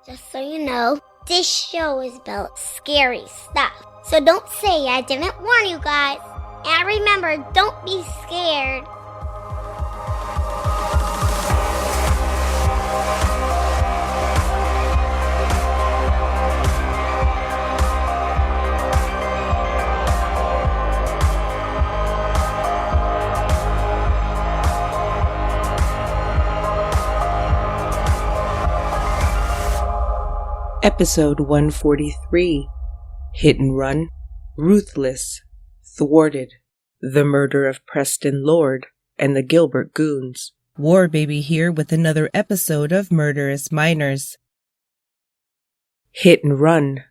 Just so you know, this show is about scary stuff. So don't say I didn't warn you guys. And remember, don't be scared. Episode 143, Hit and Run, Ruthless, Thwarted, The Murder of Preston Lord, and the Gilbert Goons. War Baby here with another episode of Murderous Minors. Hit and Run.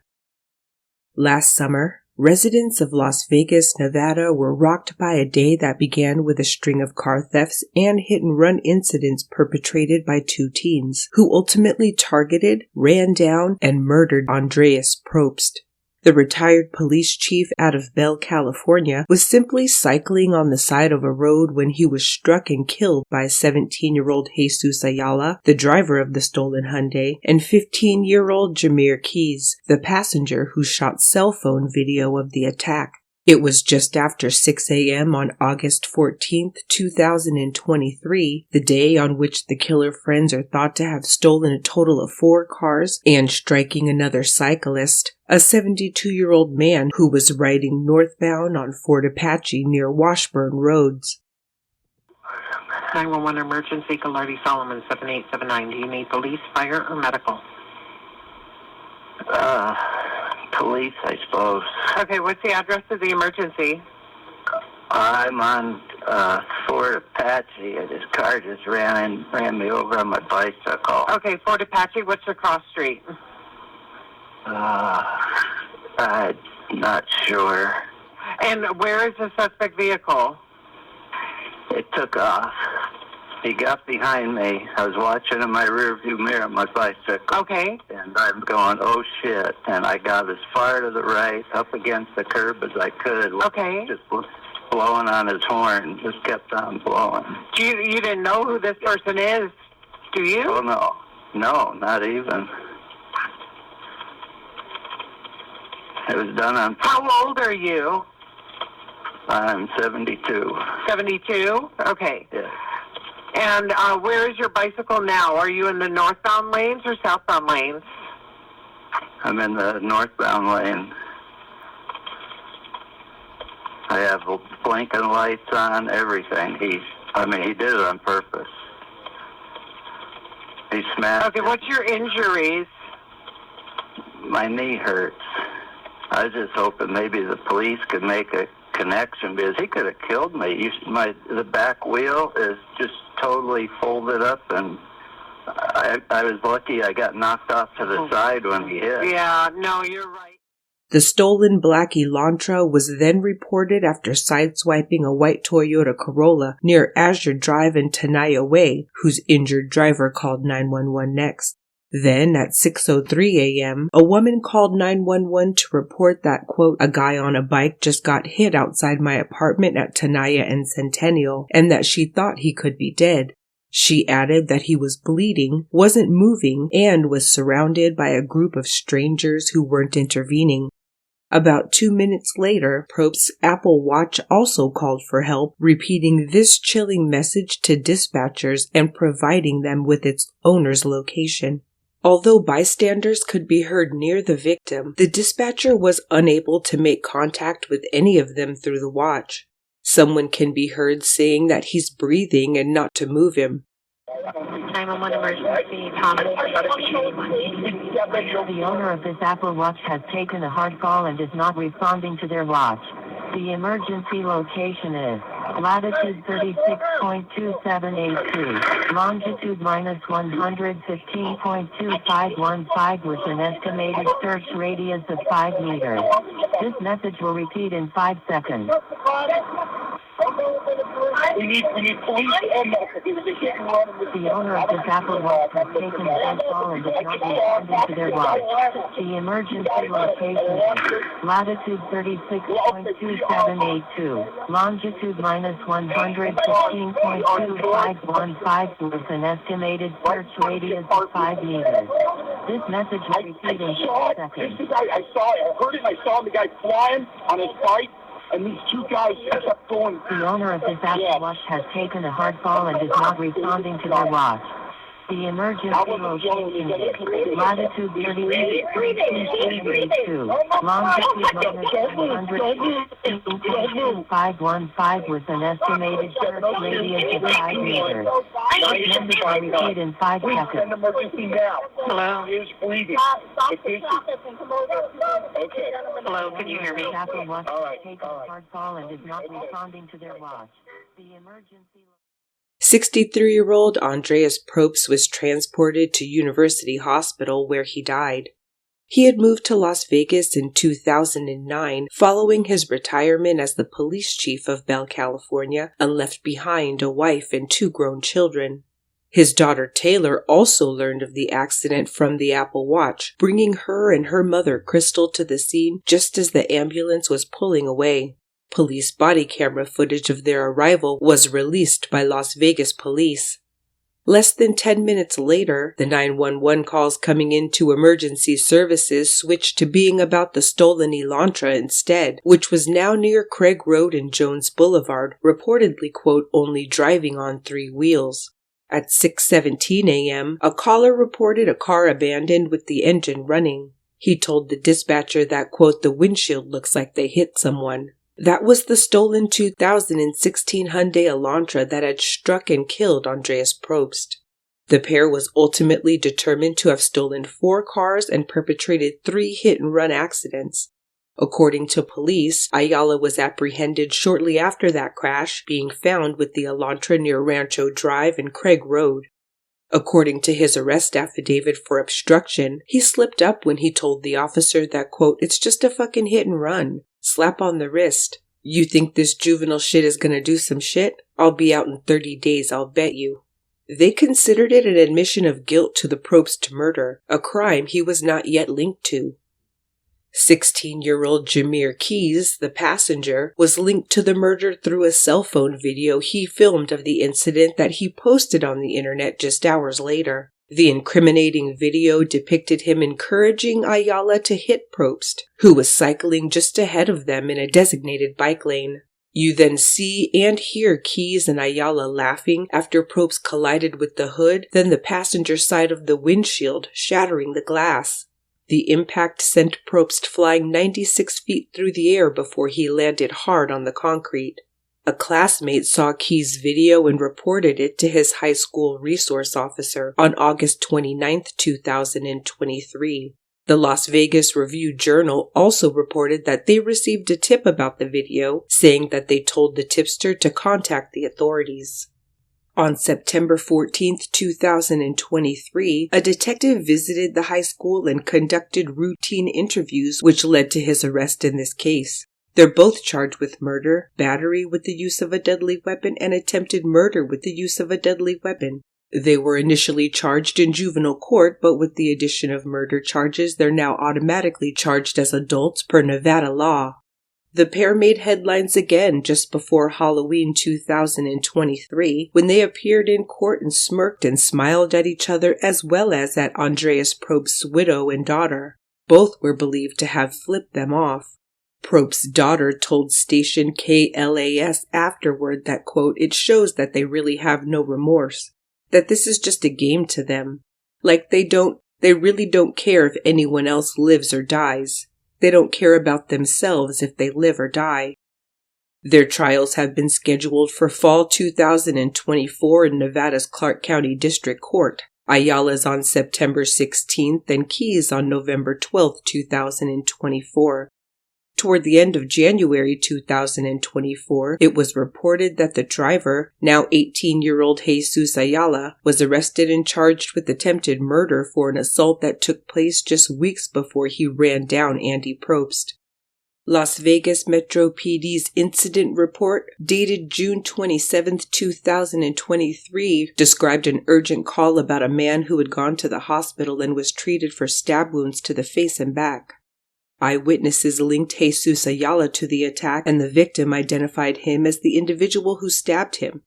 Last summer, residents of Las Vegas, Nevada were rocked by a day that began with a string of car thefts and hit-and-run incidents perpetrated by two teens, who ultimately targeted, ran down, and murdered Andreas Probst. The retired police chief out of Bell, California, was simply cycling on the side of a road when he was struck and killed by 17-year-old Jesus Ayala, the driver of the stolen Hyundai, and 15-year-old Jzamir Keyes, the passenger who shot cell phone video of the attack. It was just after 6 a.m. on August 14, 2023, the day on which the killer friends are thought to have stolen a total of 4 cars and striking another cyclist, a 72-year-old man who was riding northbound on Fort Apache near Washburn Roads. 911 emergency, Gallardi Solomon 7879. Do you need police, fire, or medical? Police, I suppose. Okay, what's the address of the emergency? I'm on Fort Apache. This car just ran me over on my bicycle. Okay, Fort Apache, what's your cross street? I'm not sure. And where is the suspect vehicle? It took off. He got behind me. I was watching in my rearview mirror on my bicycle. Okay. And I'm going, oh shit. And I got as far to the right, up against the curb as I could. Okay. Just blowing on his horn. Just kept on blowing. You didn't know who this person is, do you? Oh, no. No, not even. It was done on... How old are you? I'm 72. 72? Okay. Yeah. And where is your bicycle now? Are you in the northbound lanes or southbound lanes? I'm in the northbound lane. I have blinking lights on, everything. He did it on purpose. He smashed. Okay, what's your injuries? My knee hurts. I was just hoping maybe the police could make a connection, because he could have killed me. The back wheel is just totally folded up, and I was lucky I got knocked off to the side when he hit. Yeah, no, you're right. The stolen black Elantra was then reported after sideswiping a white Toyota Corolla near Azure Drive in Tenaya Way, whose injured driver called 911 next. Then, at 6:03 a.m., a woman called 911 to report that, quote, a guy on a bike just got hit outside my apartment at Tenaya and Centennial, and that she thought he could be dead. She added that he was bleeding, wasn't moving, and was surrounded by a group of strangers who weren't intervening. About 2 minutes later, Probst's Apple Watch also called for help, repeating this chilling message to dispatchers and providing them with its owner's location. Although bystanders could be heard near the victim, the dispatcher was unable to make contact with any of them through the watch. Someone can be heard saying that he's breathing and not to move him. 911 emergency, Thomas. The owner of this Apple Watch has taken a hard fall and is not responding to their watch. The emergency location is latitude 36.2782, longitude minus 115.2515 with an estimated search radius of 5 meters. This message will repeat in 5 seconds. We need police and medical. The owner of this Apple Watch has taken a hard fall and is not responding to their watch. The emergency location is latitude 36.2782, longitude minus 115.2515 with an estimated search radius of 5 meters. This message I was received in saw it. 6 This seconds. is I saw it. I heard it. And I saw the guy flying on his bike, and these two guys kept going. The owner of this Apple Watch has taken a hard fall and is not responding to their watch. The emergency location is latitude 38.2, longitude -100.515 with an estimated search radius of 5 meters. Members are repeated in 5 seconds. Send emergency now. Hello? He is breathing. Hello, can you hear me? Apple Watch All has right, taken all a right. hard fall and is not responding to their watch. The emergency 63-year-old Andreas Probst was transported to University Hospital where he died. He had moved to Las Vegas in 2009 following his retirement as the police chief of Bell, California, and left behind a wife and 2 grown children. His daughter Taylor also learned of the accident from the Apple Watch, bringing her and her mother Crystal to the scene just as the ambulance was pulling away. Police body camera footage of their arrival was released by Las Vegas police. Less than 10 minutes later, the 911 calls coming into emergency services switched to being about the stolen Elantra instead, which was now near Craig Road and Jones Boulevard, reportedly, quote, only driving on 3 wheels. At 6:17 a.m., a caller reported a car abandoned with the engine running. He told the dispatcher that, quote, the windshield looks like they hit someone. That was the stolen 2016 Hyundai Elantra that had struck and killed Andreas Probst. The pair was ultimately determined to have stolen 4 cars and perpetrated 3 hit-and-run accidents. According to police, Ayala was apprehended shortly after that crash, being found with the Elantra near Rancho Drive and Craig Road. According to his arrest affidavit for obstruction, he slipped up when he told the officer that, quote, it's just a fucking hit and run. Slap on the wrist. You think this juvenile shit is gonna do some shit? I'll be out in 30 days, I'll bet you. They considered it an admission of guilt to the Probst murder, a crime he was not yet linked to. 16-year-old Jzamir Keyes, the passenger, was linked to the murder through a cell phone video he filmed of the incident that he posted on the internet just hours later. The incriminating video depicted him encouraging Ayala to hit Probst, who was cycling just ahead of them in a designated bike lane. You then see and hear Keyes and Ayala laughing after Probst collided with the hood, then the passenger side of the windshield, shattering the glass. The impact sent Probst flying 96 feet through the air before he landed hard on the concrete. A classmate saw Keyes' video and reported it to his high school resource officer on August 29, 2023. The Las Vegas Review-Journal also reported that they received a tip about the video, saying that they told the tipster to contact the authorities. On September 14, 2023, a detective visited the high school and conducted routine interviews which led to his arrest in this case. They're both charged with murder, battery with the use of a deadly weapon, and attempted murder with the use of a deadly weapon. They were initially charged in juvenile court, but with the addition of murder charges, they're now automatically charged as adults per Nevada law. The pair made headlines again just before Halloween 2023, when they appeared in court and smirked and smiled at each other as well as at Andreas Probst's widow and daughter. Both were believed to have flipped them off. Probst's daughter told station KLAS afterward that, quote, it shows that they really have no remorse, that this is just a game to them. Like they really don't care if anyone else lives or dies. They don't care about themselves if they live or die. Their trials have been scheduled for fall 2024 in Nevada's Clark County District Court. Ayala's on September 16th and Keyes on November 12, 2024. Toward the end of January 2024, it was reported that the driver, now 18-year-old Jesus Ayala, was arrested and charged with attempted murder for an assault that took place just weeks before he ran down Andy Probst. Las Vegas Metro PD's incident report, dated June 27, 2023, described an urgent call about a man who had gone to the hospital and was treated for stab wounds to the face and back. Eyewitnesses linked Jesus Ayala to the attack, and the victim identified him as the individual who stabbed him.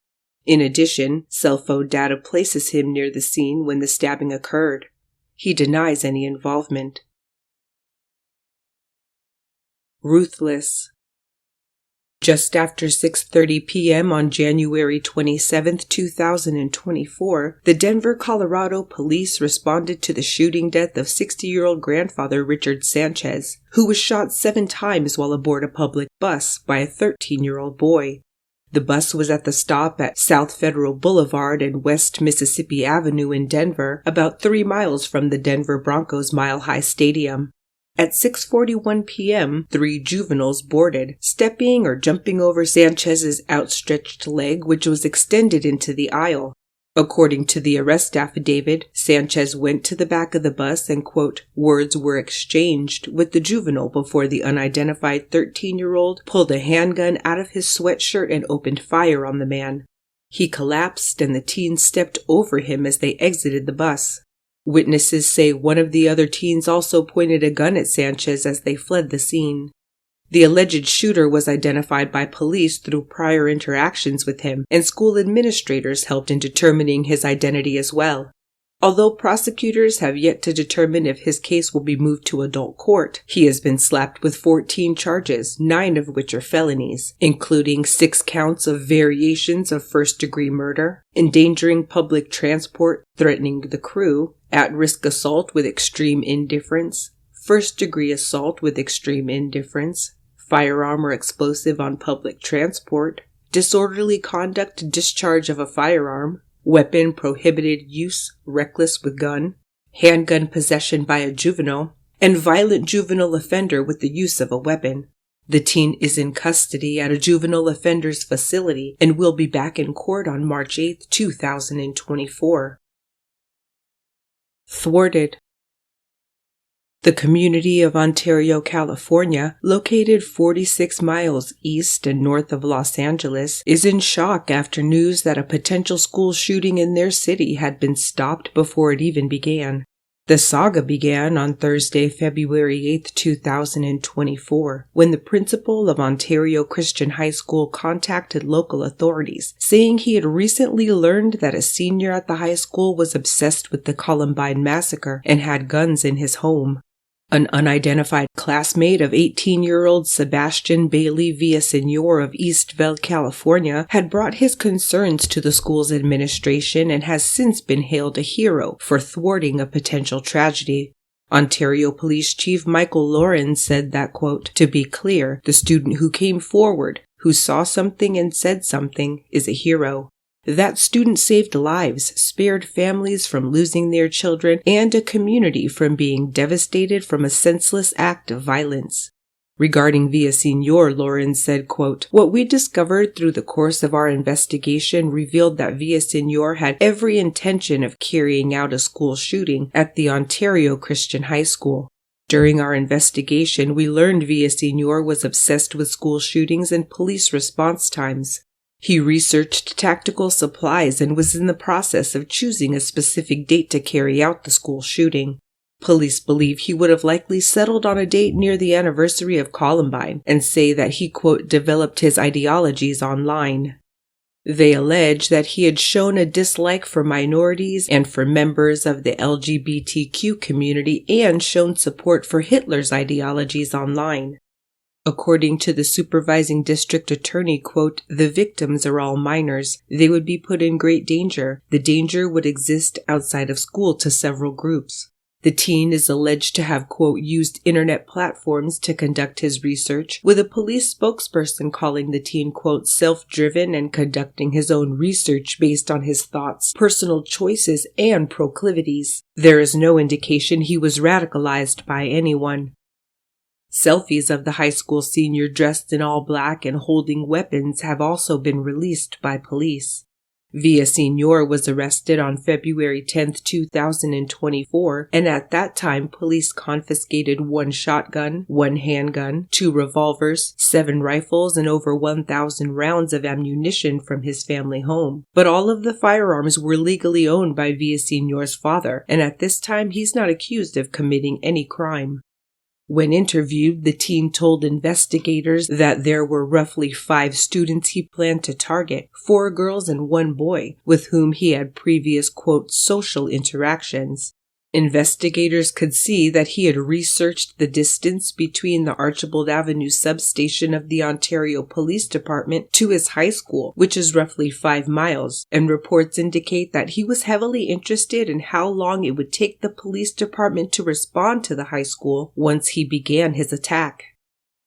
In addition, cell phone data places him near the scene when the stabbing occurred. He denies any involvement. Ruthless. Just after 6:30 p.m. on January 27, 2024, the Denver, Colorado police responded to the shooting death of 60-year-old grandfather Richard Sanchez, who was shot 7 times while aboard a public bus by a 13-year-old boy. The bus was at the stop at South Federal Boulevard and West Mississippi Avenue in Denver, about 3 miles from the Denver Broncos Mile High Stadium. At 6:41 p.m., 3 juveniles boarded, stepping or jumping over Sanchez's outstretched leg, which was extended into the aisle. According to the arrest affidavit, Sanchez went to the back of the bus and, quote, words were exchanged with the juvenile before the unidentified 13-year-old pulled a handgun out of his sweatshirt and opened fire on the man. He collapsed and the teen stepped over him as they exited the bus. Witnesses say one of the other teens also pointed a gun at Sanchez as they fled the scene. The alleged shooter was identified by police through prior interactions with him, and school administrators helped in determining his identity as well. Although prosecutors have yet to determine if his case will be moved to adult court, he has been slapped with 14 charges, 9 of which are felonies, including 6 counts of variations of first-degree murder, endangering public transport, threatening the crew, at-risk assault with extreme indifference, first-degree assault with extreme indifference, firearm or explosive on public transport, disorderly conduct, discharge of a firearm, weapon prohibited use, reckless with gun, handgun possession by a juvenile, and violent juvenile offender with the use of a weapon. The teen is in custody at a juvenile offenders facility and will be back in court on March 8, 2024. Thwarted. The community of Ontario, California, located 46 miles east and north of Los Angeles, is in shock after news that a potential school shooting in their city had been stopped before it even began. The saga began on Thursday, February 8, 2024, when the principal of Ontario Christian High School contacted local authorities, saying he had recently learned that a senior at the high school was obsessed with the Columbine massacre and had guns in his home. An unidentified classmate of 18-year-old Sebastian Villasenor of Eastvale, California, had brought his concerns to the school's administration and has since been hailed a hero for thwarting a potential tragedy. Ontario Police Chief Michael Lauren said that, quote, to be clear, the student who came forward, who saw something and said something, is a hero. That student saved lives, spared families from losing their children, and a community from being devastated from a senseless act of violence. Regarding Villasenor, Lauren said, quote, what we discovered through the course of our investigation revealed that Villasenor had every intention of carrying out a school shooting at the Ontario Christian High School. During our investigation, we learned Villasenor was obsessed with school shootings and police response times. He researched tactical supplies and was in the process of choosing a specific date to carry out the school shooting. Police believe he would have likely settled on a date near the anniversary of Columbine and say that he, quote, developed his ideologies online. They allege that he had shown a dislike for minorities and for members of the LGBTQ community and shown support for Hitler's ideologies online. According to the supervising district attorney, quote, the victims are all minors. They would be put in great danger. The danger would exist outside of school to several groups. The teen is alleged to have, quote, used internet platforms to conduct his research, with a police spokesperson calling the teen, quote, self-driven and conducting his own research based on his thoughts, personal choices, and proclivities. There is no indication he was radicalized by anyone. Selfies of the high school senior dressed in all black and holding weapons have also been released by police. Villasenor was arrested on February 10, 2024, and at that time police confiscated 1 shotgun, 1 handgun, 2 revolvers, 7 rifles, and over 1,000 rounds of ammunition from his family home. But all of the firearms were legally owned by Villasenor's father, and at this time he's not accused of committing any crime. When interviewed, the teen told investigators that there were roughly 5 students he planned to target, 4 girls and 1 boy, with whom he had previous, quote, social interactions. Investigators could see that he had researched the distance between the Archibald Avenue substation of the Ontario Police Department to his high school, which is roughly 5 miles, and reports indicate that he was heavily interested in how long it would take the police department to respond to the high school once he began his attack.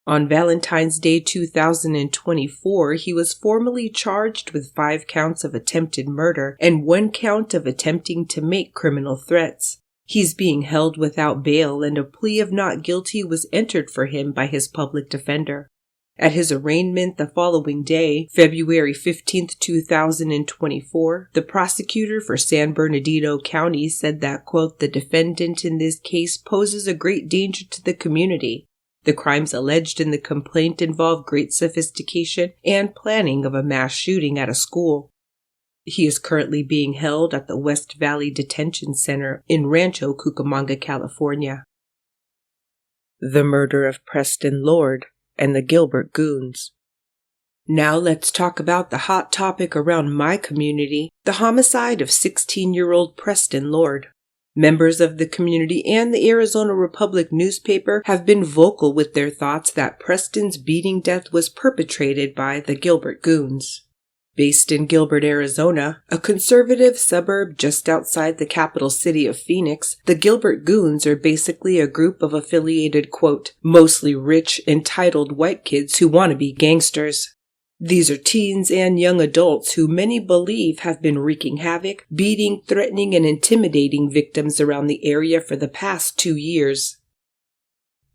On Valentine's Day 2024, he was formally charged with 5 counts of attempted murder and 1 count of attempting to make criminal threats. He's being held without bail, and a plea of not guilty was entered for him by his public defender. At his arraignment the following day, February 15, 2024, the prosecutor for San Bernardino County said that, quote, the defendant in this case poses a great danger to the community. The crimes alleged in the complaint involve great sophistication and planning of a mass shooting at a school. He is currently being held at the West Valley Detention Center in Rancho Cucamonga, California. The murder of Preston Lord and the Gilbert Goons. Now let's talk about the hot topic around my community, the homicide of 16-year-old Preston Lord. Members of the community and the Arizona Republic newspaper have been vocal with their thoughts that Preston's beating death was perpetrated by the Gilbert Goons. Based in Gilbert, Arizona, a conservative suburb just outside the capital city of Phoenix, the Gilbert Goons are basically a group of affiliated, quote, mostly rich, entitled white kids who want to be gangsters. These are teens and young adults who many believe have been wreaking havoc, beating, threatening, and intimidating victims around the area for the past 2 years.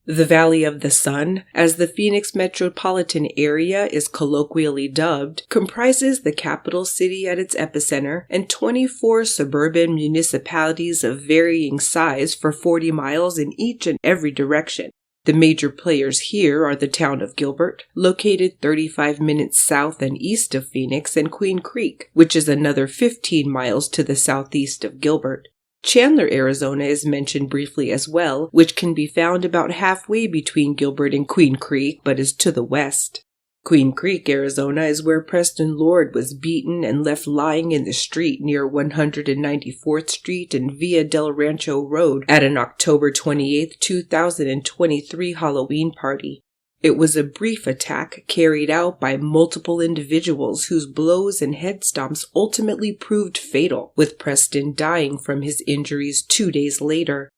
The Valley of the Sun, as the Phoenix metropolitan area is colloquially dubbed, comprises the capital city at its epicenter and 24 suburban municipalities of varying size for 40 miles in each and every direction. The major players here are the town of Gilbert, located 35 minutes south and east of Phoenix, and Queen Creek, which is another 15 miles to the southeast of Gilbert. Chandler, Arizona is mentioned briefly as well, which can be found about halfway between Gilbert and Queen Creek, but is to the west. Queen Creek, Arizona is where Preston Lord was beaten and left lying in the street near 194th Street and Via del Rancho Road at an October 28, 2023 Halloween party. It was a brief attack carried out by multiple individuals whose blows and head stomps ultimately proved fatal, with Preston dying from his injuries 2 days later.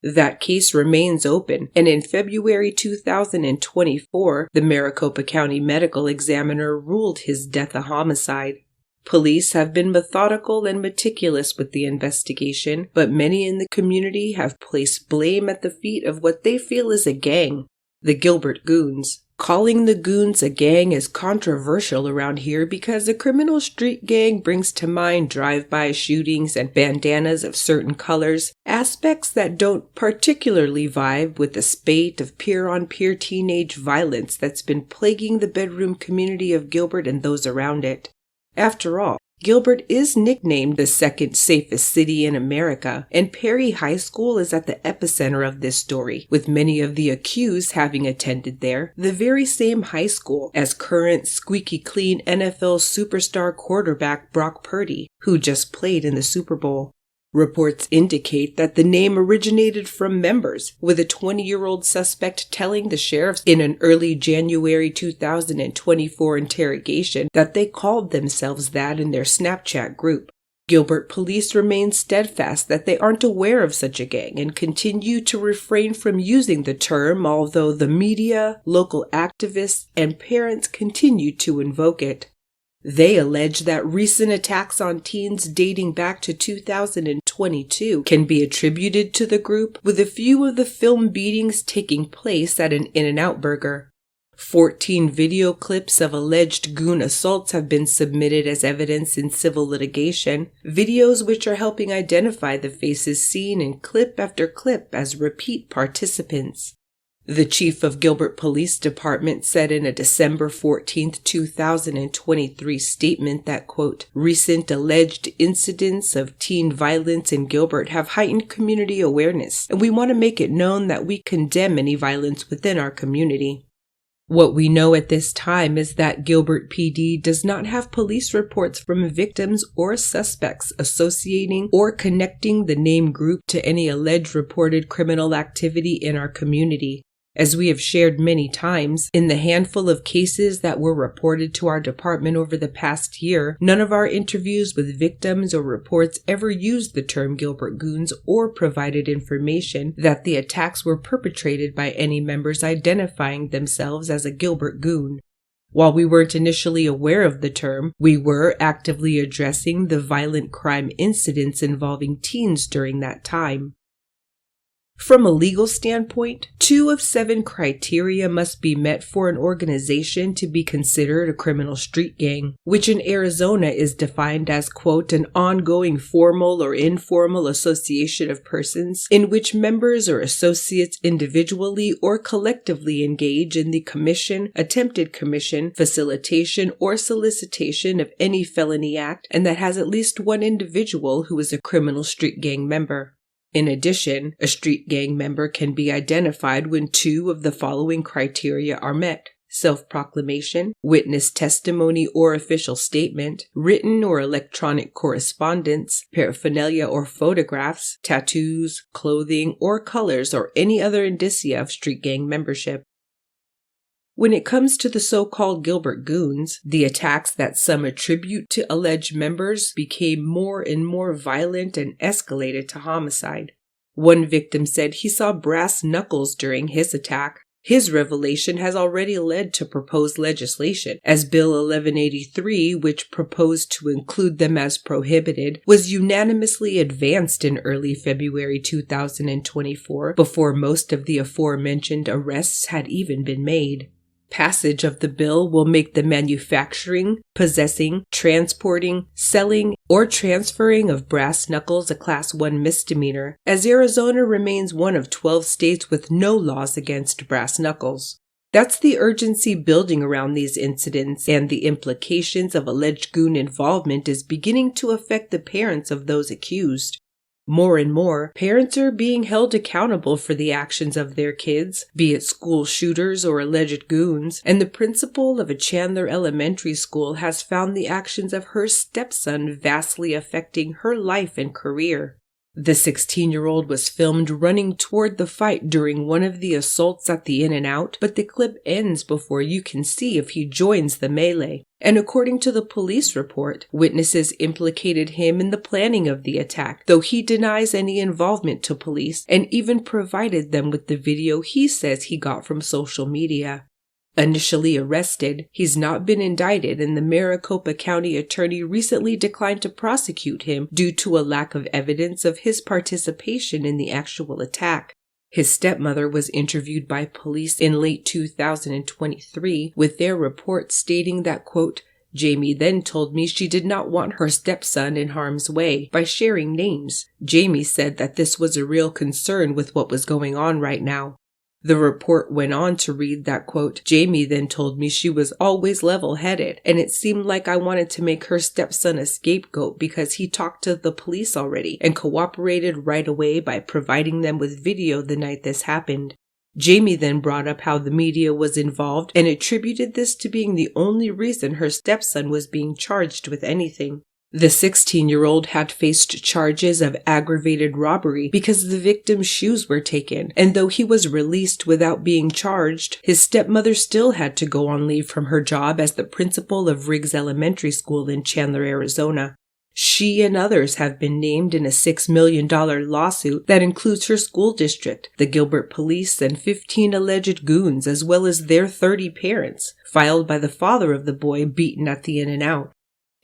That case remains open, and in February 2024, the Maricopa County Medical Examiner ruled his death a homicide. Police have been methodical and meticulous with the investigation, but many in the community have placed blame at the feet of what they feel is a gang, the Gilbert Goons. Calling the Goons a gang is controversial around here because a criminal street gang brings to mind drive-by shootings and bandanas of certain colors, aspects that don't particularly vibe with the spate of peer-on-peer teenage violence that's been plaguing the bedroom community of Gilbert and those around it. After all, Gilbert is nicknamed the second safest city in America, and Perry High School is at the epicenter of this story, with many of the accused having attended there, the very same high school as current squeaky clean NFL superstar quarterback Brock Purdy, who just played in the Super Bowl. Reports indicate that the name originated from members, with a 20-year-old suspect telling the sheriffs in an early January 2024 interrogation that they called themselves that in their Snapchat group. Gilbert police remain steadfast that they aren't aware of such a gang and continue to refrain from using the term, although the media, local activists, and parents continue to invoke it. They allege that recent attacks on teens dating back to 2022 can be attributed to the group, with a few of the filmed beatings taking place at an In-N-Out Burger. 14 video clips of alleged goon assaults have been submitted as evidence in civil litigation, videos which are helping identify the faces seen in clip after clip as repeat participants. The chief of Gilbert Police Department said in a December 14, 2023 statement that, quote, recent alleged incidents of teen violence in Gilbert have heightened community awareness, and we want to make it known that we condemn any violence within our community. What we know at this time is that Gilbert PD does not have police reports from victims or suspects associating or connecting the name group to any alleged reported criminal activity in our community. As we have shared many times, in the handful of cases that were reported to our department over the past year, none of our interviews with victims or reports ever used the term Gilbert Goons or provided information that the attacks were perpetrated by any members identifying themselves as a Gilbert Goon. While we weren't initially aware of the term, we were actively addressing the violent crime incidents involving teens during that time. From a legal standpoint, 2 of 7 criteria must be met for an organization to be considered a criminal street gang, which in Arizona is defined as, quote, an ongoing formal or informal association of persons in which members or associates individually or collectively engage in the commission, attempted commission, facilitation, or solicitation of any felony act, and that has at least one individual who is a criminal street gang member. In addition, a street gang member can be identified when 2 of the following criteria are met: self-proclamation, witness testimony or official statement, written or electronic correspondence, paraphernalia or photographs, tattoos, clothing, or colors, or any other indicia of street gang membership. When it comes to the so-called Gilbert Goons, the attacks that some attribute to alleged members became more and more violent and escalated to homicide. One victim said he saw brass knuckles during his attack. His revelation has already led to proposed legislation, as Bill 1183, which proposed to include them as prohibited, was unanimously advanced in early February 2024, before most of the aforementioned arrests had even been made. Passage of the bill will make the manufacturing, possessing, transporting, selling, or transferring of brass knuckles a Class 1 misdemeanor, as Arizona remains one of 12 states with no laws against brass knuckles. That's the urgency building around these incidents, and the implications of alleged goon involvement is beginning to affect the parents of those accused. More and more, parents are being held accountable for the actions of their kids, be it school shooters or alleged goons, and the principal of a Chandler elementary school has found the actions of her stepson vastly affecting her life and career. The 16-year-old was filmed running toward the fight during one of the assaults at the In-N-Out, but the clip ends before you can see if he joins the melee. And according to the police report, witnesses implicated him in the planning of the attack, though he denies any involvement to police and even provided them with the video he says he got from social media. Initially arrested, he's not been indicted, and the Maricopa County attorney recently declined to prosecute him due to a lack of evidence of his participation in the actual attack. His stepmother was interviewed by police in late 2023 with their report stating that, quote, Jamie then told me she did not want her stepson in harm's way by sharing names. Jamie said that this was a real concern with what was going on right now. The report went on to read that, quote, Jamie then told me she was always level-headed, and it seemed like I wanted to make her stepson a scapegoat because he talked to the police already and cooperated right away by providing them with video the night this happened. Jamie then brought up how the media was involved and attributed this to being the only reason her stepson was being charged with anything. The 16-year-old had faced charges of aggravated robbery because the victim's shoes were taken, and though he was released without being charged, his stepmother still had to go on leave from her job as the principal of Riggs Elementary School in Chandler, Arizona. She and others have been named in a $6 million lawsuit that includes her school district, the Gilbert police, and 15 alleged goons, as well as their 30 parents, filed by the father of the boy beaten at the In-N-Out.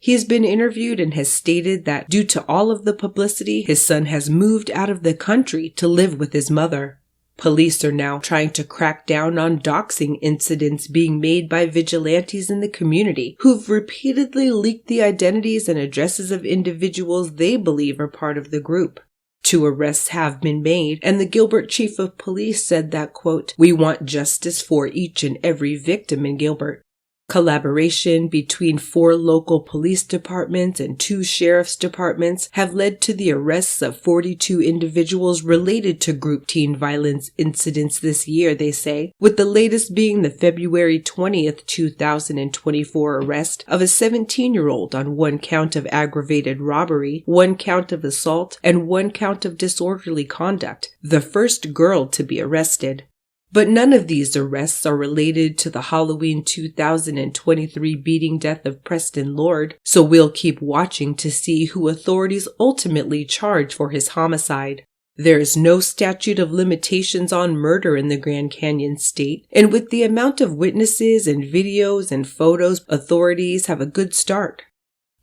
He has been interviewed and has stated that due to all of the publicity, his son has moved out of the country to live with his mother. Police are now trying to crack down on doxing incidents being made by vigilantes in the community who've repeatedly leaked the identities and addresses of individuals they believe are part of the group. 2 arrests have been made, and the Gilbert chief of police said that, quote, we want justice for each and every victim in Gilbert. Collaboration between 4 local police departments and 2 sheriff's departments have led to the arrests of 42 individuals related to group teen violence incidents this year, they say, with the latest being the February 20th, 2024 arrest of a 17-year-old on 1 count of aggravated robbery, 1 count of assault, and 1 count of disorderly conduct, the first girl to be arrested. But none of these arrests are related to the Halloween 2023 beating death of Preston Lord, so we'll keep watching to see who authorities ultimately charge for his homicide. There is no statute of limitations on murder in the Grand Canyon State, and with the amount of witnesses and videos and photos, authorities have a good start.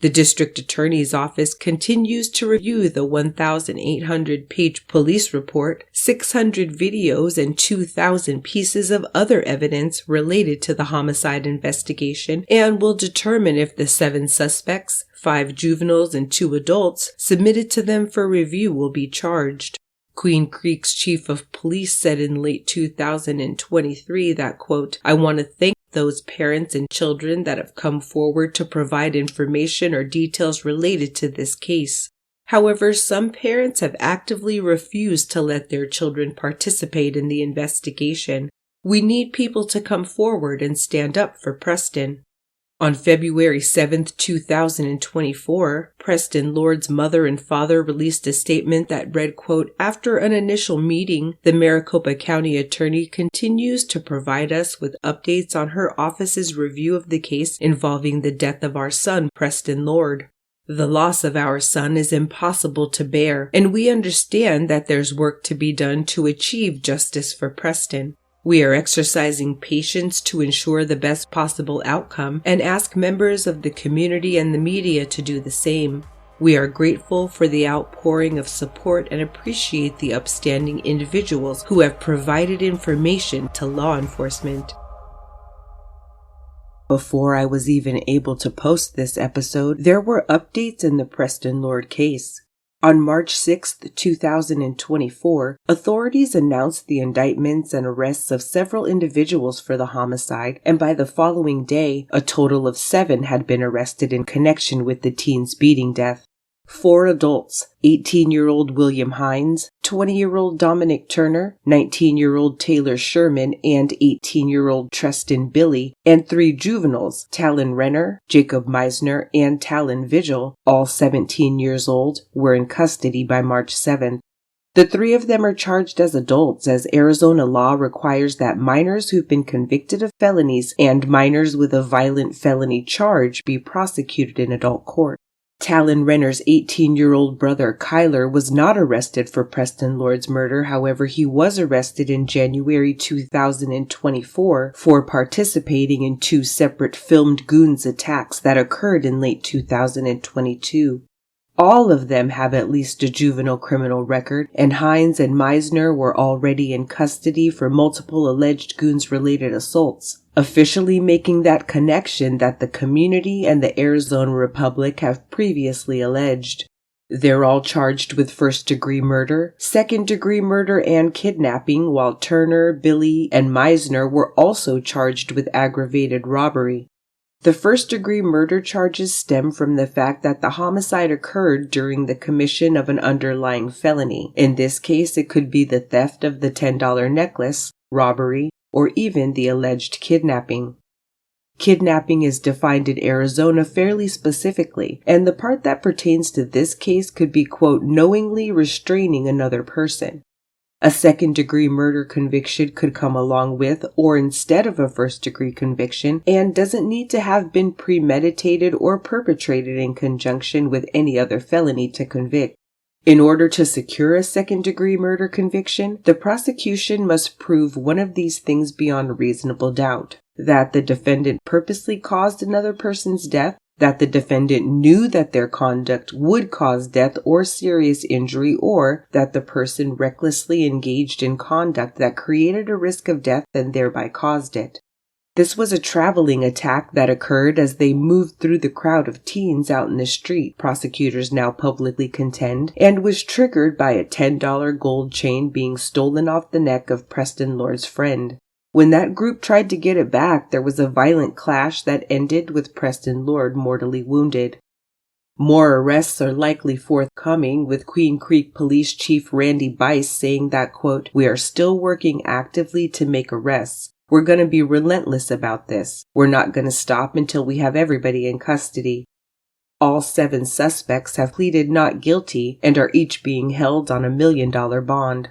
The district attorney's office continues to review the 1,800-page police report, 600 videos, and 2,000 pieces of other evidence related to the homicide investigation, and will determine if the 7 suspects, 5 juveniles, and 2 adults submitted to them for review will be charged. Queen Creek's chief of police said in late 2023 that, quote, "I want to thank those parents and children that have come forward to provide information or details related to this case. However, some parents have actively refused to let their children participate in the investigation. We need people to come forward and stand up for Preston." On February 7, 2024, Preston Lord's mother and father released a statement that read, quote, "After an initial meeting, the Maricopa County Attorney continues to provide us with updates on her office's review of the case involving the death of our son, Preston Lord. The loss of our son is impossible to bear, and we understand that there's work to be done to achieve justice for Preston. We are exercising patience to ensure the best possible outcome and ask members of the community and the media to do the same. We are grateful for the outpouring of support and appreciate the upstanding individuals who have provided information to law enforcement." Before I was even able to post this episode, there were updates in the Preston Lord case. On March 6, 2024, authorities announced the indictments and arrests of several individuals for the homicide, and by the following day, a total of 7 had been arrested in connection with the teen's beating death. 4 adults, 18-year-old William Hines, 20-year-old Dominic Turner, 19-year-old Taylor Sherman, and 18-year-old Treston Billy, and 3 juveniles, Talon Renner, Jacob Meisner, and Talon Vigil, all 17 years old, were in custody by March 7th. The 3 of them are charged as adults, as Arizona law requires that minors who've been convicted of felonies and minors with a violent felony charge be prosecuted in adult court. Talon Renner's 18-year-old brother Kyler was not arrested for Preston Lord's murder. However, he was arrested in January 2024 for participating in 2 separate filmed Goons attacks that occurred in late 2022. All of them have at least a juvenile criminal record, and Hines and Meisner were already in custody for multiple alleged Goons-related assaults, officially making that connection that the community and the Arizona Republic have previously alleged. They're all charged with first-degree murder, second-degree murder, and kidnapping, while Turner, Billy, and Meisner were also charged with aggravated robbery. The first-degree murder charges stem from the fact that the homicide occurred during the commission of an underlying felony. In this case, it could be the theft of the $10 necklace, robbery, or even the alleged kidnapping. Kidnapping is defined in Arizona fairly specifically, and the part that pertains to this case could be, quote, knowingly restraining another person. A second-degree murder conviction could come along with or instead of a first-degree conviction and doesn't need to have been premeditated or perpetrated in conjunction with any other felony to convict. In order to secure a second-degree murder conviction, the prosecution must prove one of these things beyond reasonable doubt: that the defendant purposely caused another person's death, that the defendant knew that their conduct would cause death or serious injury, or that the person recklessly engaged in conduct that created a risk of death and thereby caused it. This was a traveling attack that occurred as they moved through the crowd of teens out in the street, prosecutors now publicly contend, and was triggered by a $10 gold chain being stolen off the neck of Preston Lord's friend. When that group tried to get it back, there was a violent clash that ended with Preston Lord mortally wounded. More arrests are likely forthcoming, with Queen Creek Police Chief Randy Bice saying that, quote, "We are still working actively to make arrests. We're going to be relentless about this. We're not going to stop until we have everybody in custody." All 7 suspects have pleaded not guilty and are each being held on $1 million bond.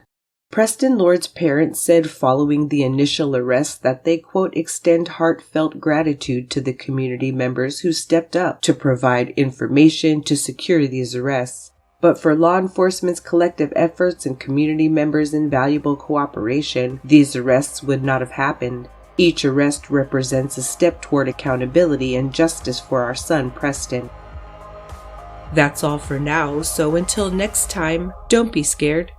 Preston Lord's parents said following the initial arrest that they, quote, "extend heartfelt gratitude to the community members who stepped up to provide information to secure these arrests. But for law enforcement's collective efforts and community members' invaluable cooperation, these arrests would not have happened. Each arrest represents a step toward accountability and justice for our son, Preston." That's all for now, so until next time, don't be scared.